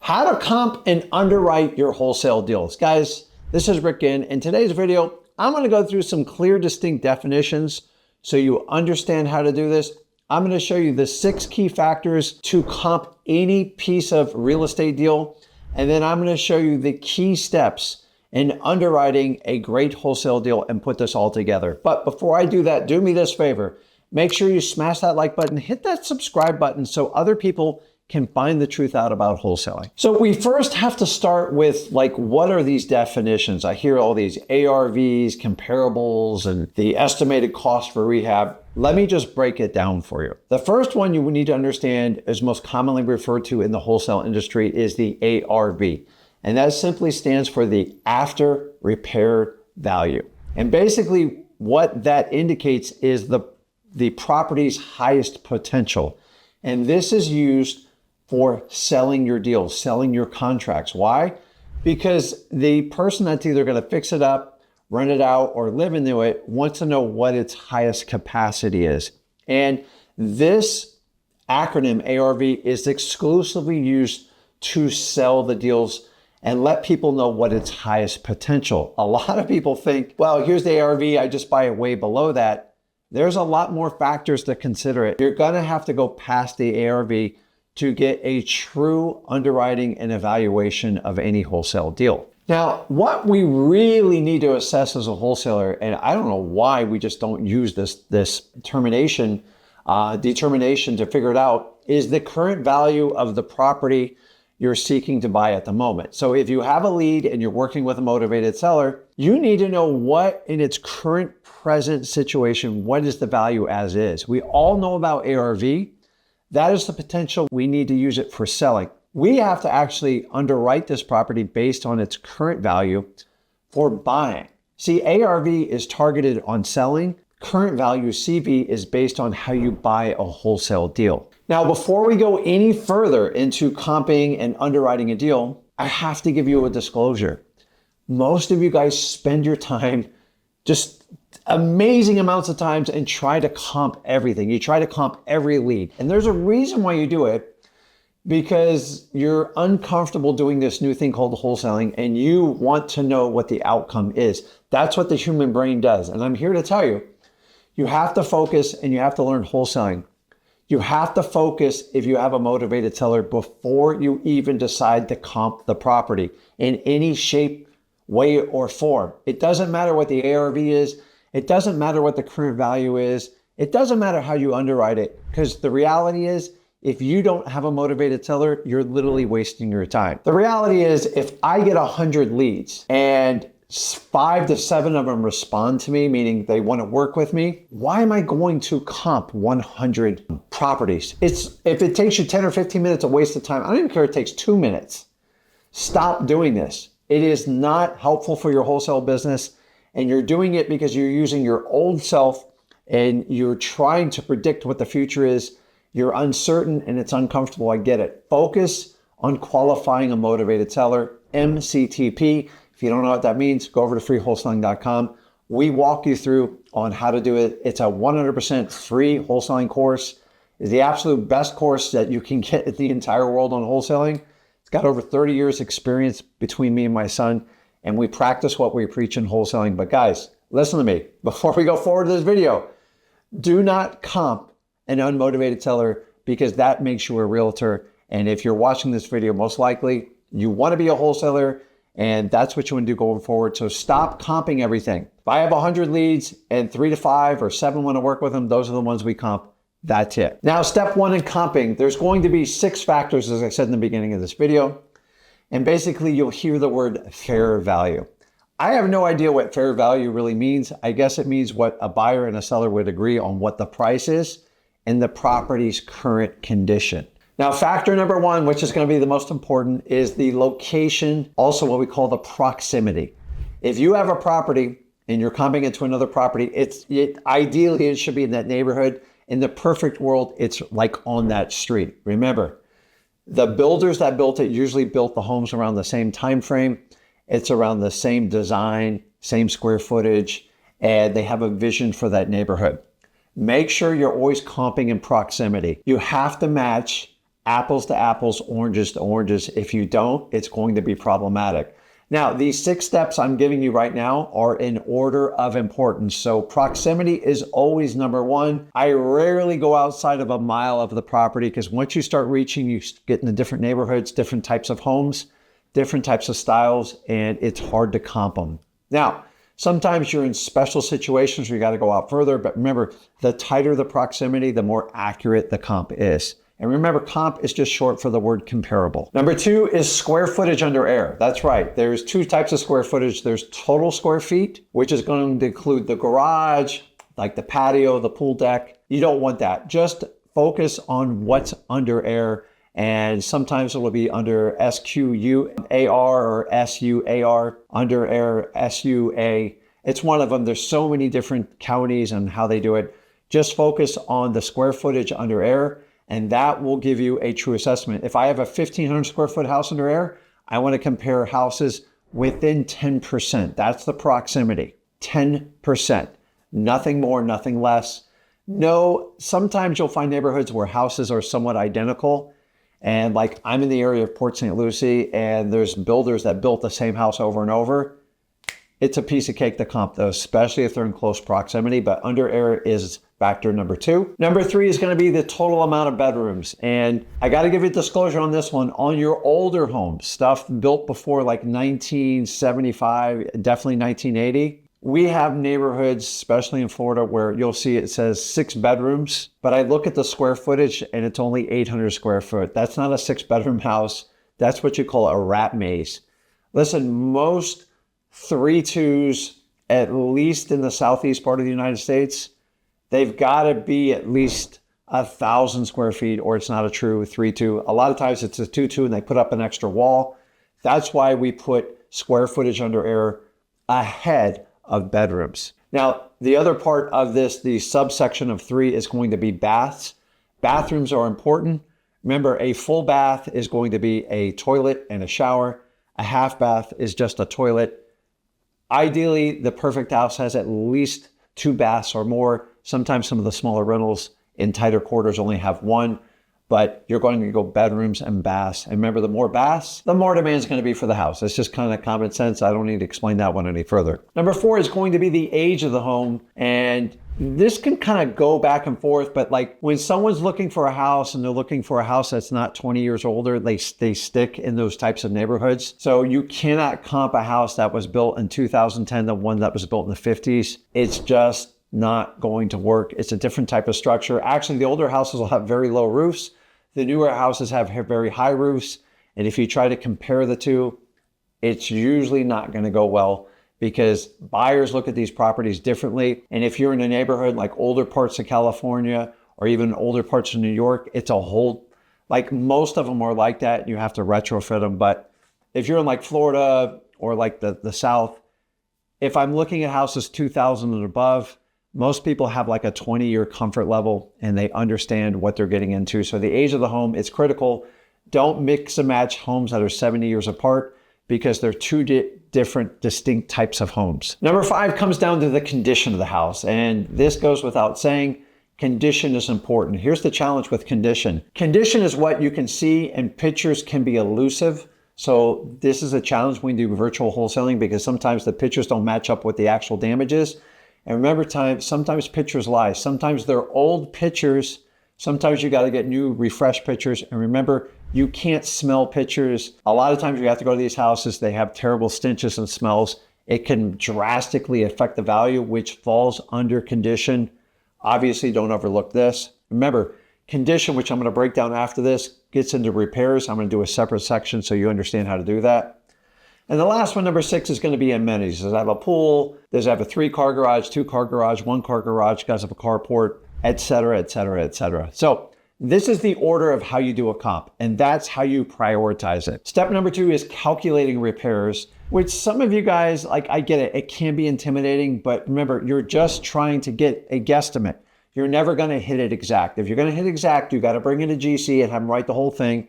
How to comp and underwrite your wholesale deals. Guys, this is Rick Ginn. In today's video, I'm going to go through some clear, distinct definitions so you understand how to do this. I'm going to show you the 6 key factors to comp any piece of real estate deal. And then I'm going to show you the key steps in underwriting a great wholesale deal and put this all together. But before I do that, do me this favor. Make sure you smash that like button, hit that subscribe button so other people can find the truth out about wholesaling. So we first have to start with, what are these definitions? I hear all these ARVs, comparables, and the estimated cost for rehab. Let me just break it down for you. The first one you need to understand is most commonly referred to in the wholesale industry is the ARV. And that simply stands for the after repair value. And basically what that indicates is the property's highest potential. And this is used for selling your deals, selling your contracts. Why? Because the person that's either going to fix it up, rent it out, or live into it wants to know what its highest capacity is. And this acronym ARV is exclusively used to sell the deals and let people know what its highest potential. A lot of people think, well, here's the ARV, I just buy it way below that. There's a lot more factors to consider it. You're going to have to go past the ARV to get a true underwriting and evaluation of any wholesale deal. Now, what we really need to assess as a wholesaler, and I don't know why we just don't use this determination to figure it out, is the current value of the property you're seeking to buy at the moment. So if you have a lead and you're working with a motivated seller, you need to know what in its current present situation, what is the value as is. We all know about ARV. That is the potential. We need to use it for selling. We have to actually underwrite this property based on its current value for buying. See, ARV is targeted on selling. Current value, CV, is based on how you buy a wholesale deal. Now, before we go any further into comping and underwriting a deal, I have to give you a disclosure. Most of you guys spend your time just amazing amounts of times and try to comp everything. You try to comp every lead. And there's a reason why you do it, because you're uncomfortable doing this new thing called wholesaling and you want to know what the outcome is. That's what the human brain does. And I'm here to tell you, you have to focus and you have to learn wholesaling. You have to focus if you have a motivated seller before you even decide to comp the property in any shape, way, or form. It doesn't matter what the ARV is. It doesn't matter what the current value is. It doesn't matter how you underwrite it, because the reality is, if you don't have a motivated seller, you're literally wasting your time. The reality is, if I get 100 leads and 5 to 7 of them respond to me, meaning they want to work with me, why am I going to comp 100 properties? If it takes you 10 or 15 minutes, a waste of time. I don't even care if it takes 2 minutes. Stop doing this. It is not helpful for your wholesale business. And you're doing it because you're using your old self and you're trying to predict what the future is. You're uncertain and it's uncomfortable. I get it. Focus on qualifying a motivated seller, MCTP. If you don't know what that means, go over to freewholesaling.com. We walk you through on how to do it. It's a 100% free wholesaling course. It's the absolute best course that you can get in the entire world on wholesaling. It's got over 30 years experience between me and my son. And we practice what we preach in wholesaling. But guys, listen to me. Before we go forward to this video, do not comp an unmotivated seller, because that makes you a realtor. And if you're watching this video, most likely you want to be a wholesaler, and that's what you want to do going forward. So stop comping everything. If I have 100 leads and 3 to 5 or 7 want to work with them, those are the ones we comp. That's it. Now, step 1 in comping, there's going to be 6 factors, as I said in the beginning of this video. And basically, you'll hear the word fair value. I have no idea what fair value really means. I guess it means what a buyer and a seller would agree on what the price is and the property's current condition. Now, factor number 1, which is going to be the most important, is the location, also what we call the proximity. If you have a property and you're comping it to another property, ideally it should be in that neighborhood. In the perfect world, it's like on that street. Remember, the builders that built it usually built the homes around the same time frame. It's around the same design, same square footage, and they have a vision for that neighborhood. Make sure you're always comping in proximity. You have to match apples to apples, oranges to oranges. If you don't, it's going to be problematic. Now, these 6 steps I'm giving you right now are in order of importance. So proximity is always number 1. I rarely go outside of a mile of the property because once you start reaching, you get into different neighborhoods, different types of homes, different types of styles, and it's hard to comp them. Now, sometimes you're in special situations where you got to go out further, but remember, the tighter the proximity, the more accurate the comp is. And remember, comp is just short for the word comparable. Number 2 is square footage under air. That's right. There's 2 types of square footage. There's total square feet, which is going to include the garage, like the patio, the pool deck. You don't want that. Just focus on what's under air. And sometimes it will be under SQUAR or SUAR, under air, SUA. It's one of them. There's so many different counties and how they do it. Just focus on the square footage under air, and that will give you a true assessment. If I have a 1,500 square foot house under air, I want to compare houses within 10%. That's the proximity, 10%. Nothing more, nothing less. No, sometimes you'll find neighborhoods where houses are somewhat identical. And like I'm in the area of Port St. Lucie, and there's builders that built the same house over and over. It's a piece of cake to comp those, especially if they're in close proximity, but under air is factor number 2. Number 3 is going to be the total amount of bedrooms. And I got to give you a disclosure on this one. On your older homes, stuff built before like 1975, definitely 1980, we have neighborhoods, especially in Florida, where you'll see it says 6 bedrooms, but I look at the square footage and it's only 800 square foot. That's not a 6-bedroom house. That's what you call a rat maze. Listen, most 3-2s, at least in the southeast part of the United States, they've got to be at least 1,000 square feet or it's not a true 3-2. A lot of times it's a 2-2 and they put up an extra wall. That's why we put square footage under air ahead of bedrooms. Now, the other part of this, the subsection of 3, is going to be baths. Bathrooms are important. Remember, a full bath is going to be a toilet and a shower. A half bath is just a toilet. Ideally, the perfect house has at least 2 baths or more. Sometimes some of the smaller rentals in tighter quarters only have 1, but you're going to go bedrooms and baths. And remember, the more baths, the more demand is going to be for the house. It's just kind of common sense. I don't need to explain that one any further. Number 4 is going to be the age of the home. And this can kind of go back and forth, but like when someone's looking for a house and they're looking for a house that's not 20 years older, they stick in those types of neighborhoods. So you cannot comp a house that was built in 2010 to one that was built in the 50s. It's just not going to work. It's a different type of structure. Actually, the older houses will have very low roofs. The newer houses have very high roofs. And if you try to compare the two, it's usually not going to go well because buyers look at these properties differently. And if you're in a neighborhood like older parts of California or even older parts of New York, it's a whole, like most of them are like that. You have to retrofit them. But if you're in like Florida or like the South, if I'm looking at houses 2000 and above, most people have like a 20-year comfort level and they understand what they're getting into. So the age of the home is critical. Don't mix and match homes that are 70 years apart because they're two different distinct types of homes. Number 5 comes down to the condition of the house. And this goes without saying, condition is important. Here's the challenge with condition. Condition is what you can see and pictures can be elusive. So this is a challenge when you do virtual wholesaling because sometimes the pictures don't match up with the actual damages. And remember, sometimes pictures lie. Sometimes they're old pictures. Sometimes you got to get new, refreshed pictures. And remember, you can't smell pictures. A lot of times you have to go to these houses. They have terrible stenches and smells. It can drastically affect the value, which falls under condition. Obviously, don't overlook this. Remember, condition, which I'm going to break down after this, gets into repairs. I'm going to do a separate section so you understand how to do that. And the last one, number 6, is going to be amenities. Does it have a pool? Does it have a 3-car garage, 2-car garage, 1-car garage? Does it have a carport, et cetera, et cetera, et cetera. So this is the order of how you do a comp, and that's how you prioritize it. Step number 2 is calculating repairs, which some of you guys, like, I get it. It can be intimidating, but remember, you're just trying to get a guesstimate. You're never going to hit it exact. If you're going to hit exact, you got to bring in a GC and have them write the whole thing.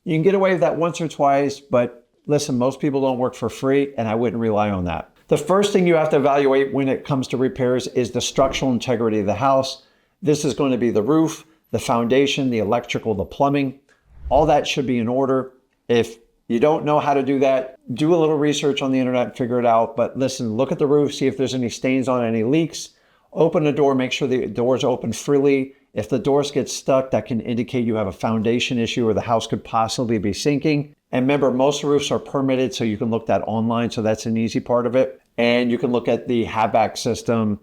You can get away with that once or twice, but listen, most people don't work for free, and I wouldn't rely on that. The first thing you have to evaluate when it comes to repairs is the structural integrity of the house. This is going to be the roof, the foundation, the electrical, the plumbing. All that should be in order. If you don't know how to do that, do a little research on the internet and figure it out. But listen, look at the roof, see if there's any stains on it, any leaks. Open the door, make sure the doors open freely. If the doors get stuck, that can indicate you have a foundation issue or the house could possibly be sinking. And remember, most roofs are permitted, so you can look that online. So that's an easy part of it. And you can look at the HVAC system,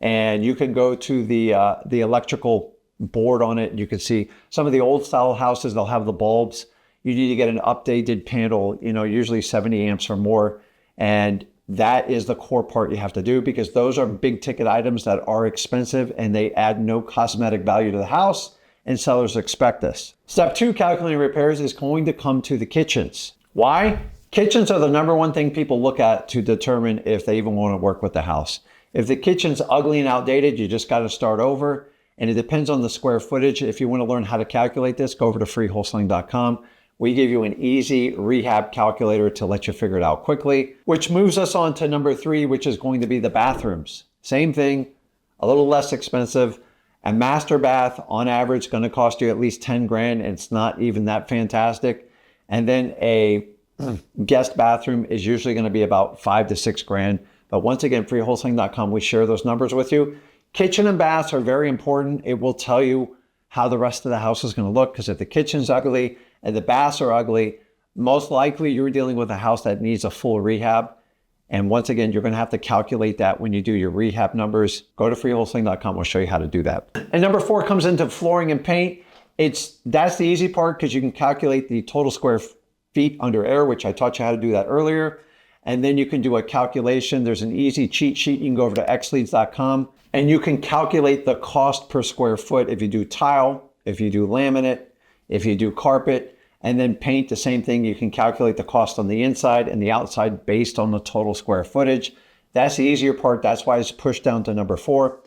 and you can go to the electrical board on it. You can see some of the old style houses, they'll have the bulbs. You need to get an updated panel, usually 70 amps or more. And that is the core part you have to do, because those are big ticket items that are expensive and they add no cosmetic value to the house, and sellers expect this. Step 2, calculating repairs, is going to come to the kitchens. Why? Kitchens are the number one thing people look at to determine if they even want to work with the house. If the kitchen's ugly and outdated, you just got to start over. And it depends on the square footage. If you want to learn how to calculate this, go over to freewholesaling.com. We give you an easy rehab calculator to let you figure it out quickly, which moves us on to number 3, which is going to be the bathrooms. Same thing, a little less expensive. A master bath on average going to cost you at least 10 grand. And it's not even that fantastic. And then a guest bathroom is usually going to be about 5 to 6 grand. But once again, freewholesaling.com, we share those numbers with you. Kitchen and baths are very important. It will tell you how the rest of the house is going to look, because if the kitchen's ugly and the baths are ugly, most likely you're dealing with a house that needs a full rehab. And once again, you're going to have to calculate that when you do your rehab numbers. Go to freewholesaling.com. We'll show you how to do that. And number 4 comes into flooring and paint. That's the easy part, because you can calculate the total square feet under air, which I taught you how to do that earlier. And then you can do a calculation. There's an easy cheat sheet. You can go over to xleads.com and you can calculate the cost per square foot if you do tile, if you do laminate, if you do carpet, and then paint, the same thing. You can calculate the cost on the inside and the outside based on the total square footage. That's the easier part. That's why it's pushed down to number 4.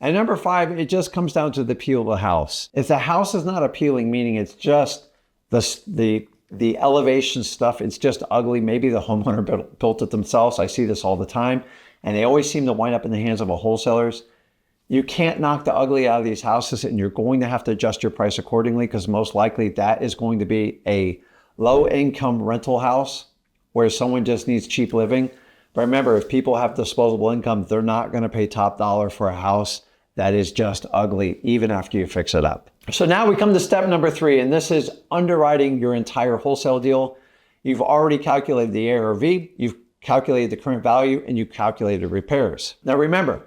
And number 5, it just comes down to the appeal of the house. If the house is not appealing, meaning it's just the elevation stuff, it's just ugly. Maybe the homeowner built it themselves. I see this all the time. And they always seem to wind up in the hands of a wholesalers. You can't knock the ugly out of these houses, and you're going to have to adjust your price accordingly, because most likely that is going to be a low income rental house where someone just needs cheap living. But remember, if people have disposable income, they're not going to pay top dollar for a house that is just ugly, even after you fix it up. So now we come to step number 3, and this is underwriting your entire wholesale deal. You've already calculated the ARV, you've calculated the current value, and you calculated repairs. Now remember,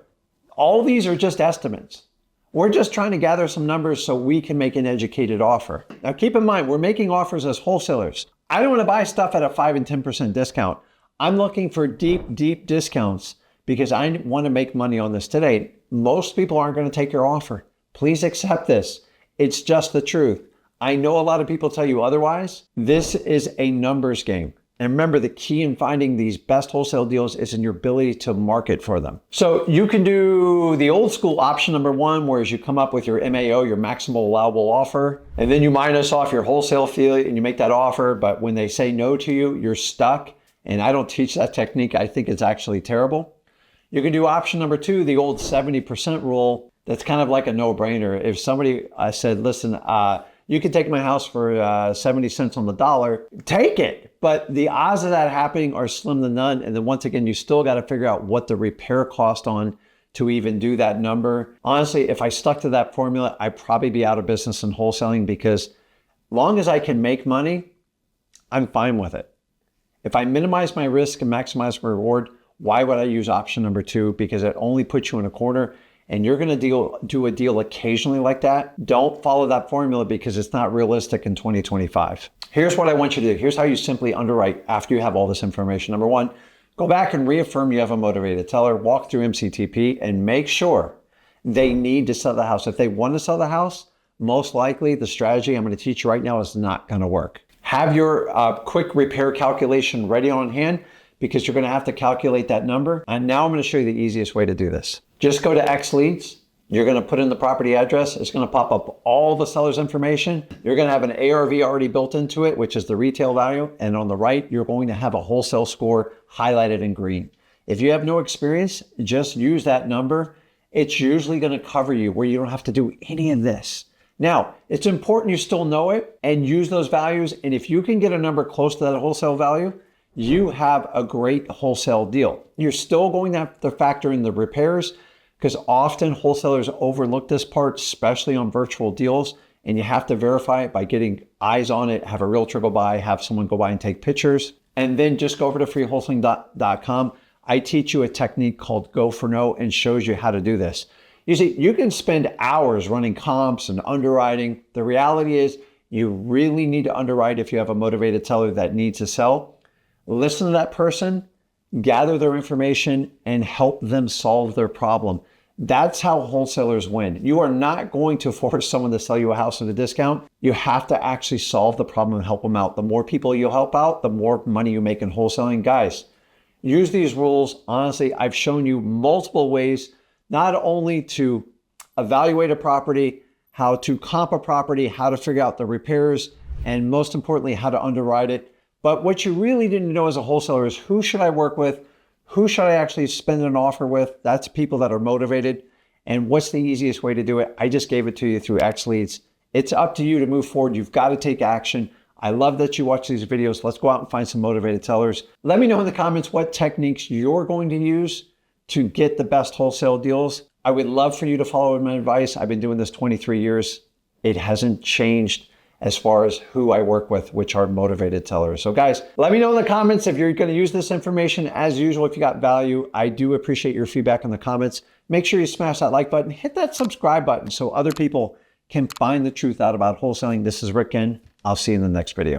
all these are just estimates. We're just trying to gather some numbers so we can make an educated offer. Now keep in mind, we're making offers as wholesalers. I don't want to buy stuff at a 5 and 10% discount. I'm looking for deep, deep discounts because I want to make money on this today. Most people aren't going to take your offer. Please accept this. It's just the truth. I know a lot of people tell you otherwise. This is a numbers game. And remember, the key in finding these best wholesale deals is in your ability to market for them. So you can do the old school option number 1, whereas you come up with your MAO, your maximal allowable offer, and then you minus off your wholesale fee and you make that offer. But when they say no to you, you're stuck. And I don't teach that technique. I think it's actually terrible. You can do option number 2, the old 70% rule. That's kind of like a no-brainer. If somebody said, listen, you can take my house for 70 cents on the dollar, take it. But the odds of that happening are slim to none. And then once again, you still got to figure out what the repair cost on to even do that number. Honestly, if I stuck to that formula, I'd probably be out of business in wholesaling, because long as I can make money, I'm fine with it. If I minimize my risk and maximize my reward, why would I use option number 2? Because it only puts you in a corner. And you're going to do a deal occasionally like that. Don't follow that formula, because it's not realistic in 2025. Here's what I want you to do. Here's how you simply underwrite after you have all this information. Number 1, go back and reaffirm you have a motivated seller. Walk through MCTP and make sure they need to sell the house. If they want to sell the house, most likely the strategy I'm going to teach you right now is not going to work. Have your quick repair calculation ready on hand, because you're going to have to calculate that number. And now I'm going to show you the easiest way to do this. Just go to XLeads. You're going to put in the property address. It's going to pop up all the seller's information. You're going to have an ARV already built into it, which is the retail value. And on the right, you're going to have a wholesale score highlighted in green. If you have no experience, just use that number. It's usually going to cover you where you don't have to do any of this. Now, it's important you still know it and use those values. And if you can get a number close to that wholesale value, you have a great wholesale deal. You're still going to have to factor in the repairs because often wholesalers overlook this part, especially on virtual deals. And you have to verify it by getting eyes on it, have a realtor go by, have someone go by and take pictures. And then just go over to freewholesaling.com. I teach you a technique called Go for No and shows you how to do this. You see, you can spend hours running comps and underwriting. The reality is you really need to underwrite if you have a motivated seller that needs to sell. Listen to that person, gather their information, and help them solve their problem. That's how wholesalers win. You are not going to force someone to sell you a house at a discount. You have to actually solve the problem and help them out. The more people you help out, the more money you make in wholesaling. Guys, use these rules. Honestly, I've shown you multiple ways not only to evaluate a property, how to comp a property, how to figure out the repairs, and most importantly, how to underwrite it. But what you really didn't know as a wholesaler is who should I work with? Who should I actually spend an offer with? That's people that are motivated. And what's the easiest way to do it? I just gave it to you through X Leads. It's up to you to move forward. You've got to take action. I love that you watch these videos. Let's go out and find some motivated sellers. Let me know in the comments what techniques you're going to use to get the best wholesale deals. I would love for you to follow my advice. I've been doing this 23 years. It hasn't changed as far as who I work with, which are motivated sellers. So guys, let me know in the comments if you're going to use this information. As usual, if you got value, I do appreciate your feedback in the comments. Make sure you smash that like button, hit that subscribe button so other people can find the truth out about wholesaling. This is Rick Ginn. I'll see you in the next video.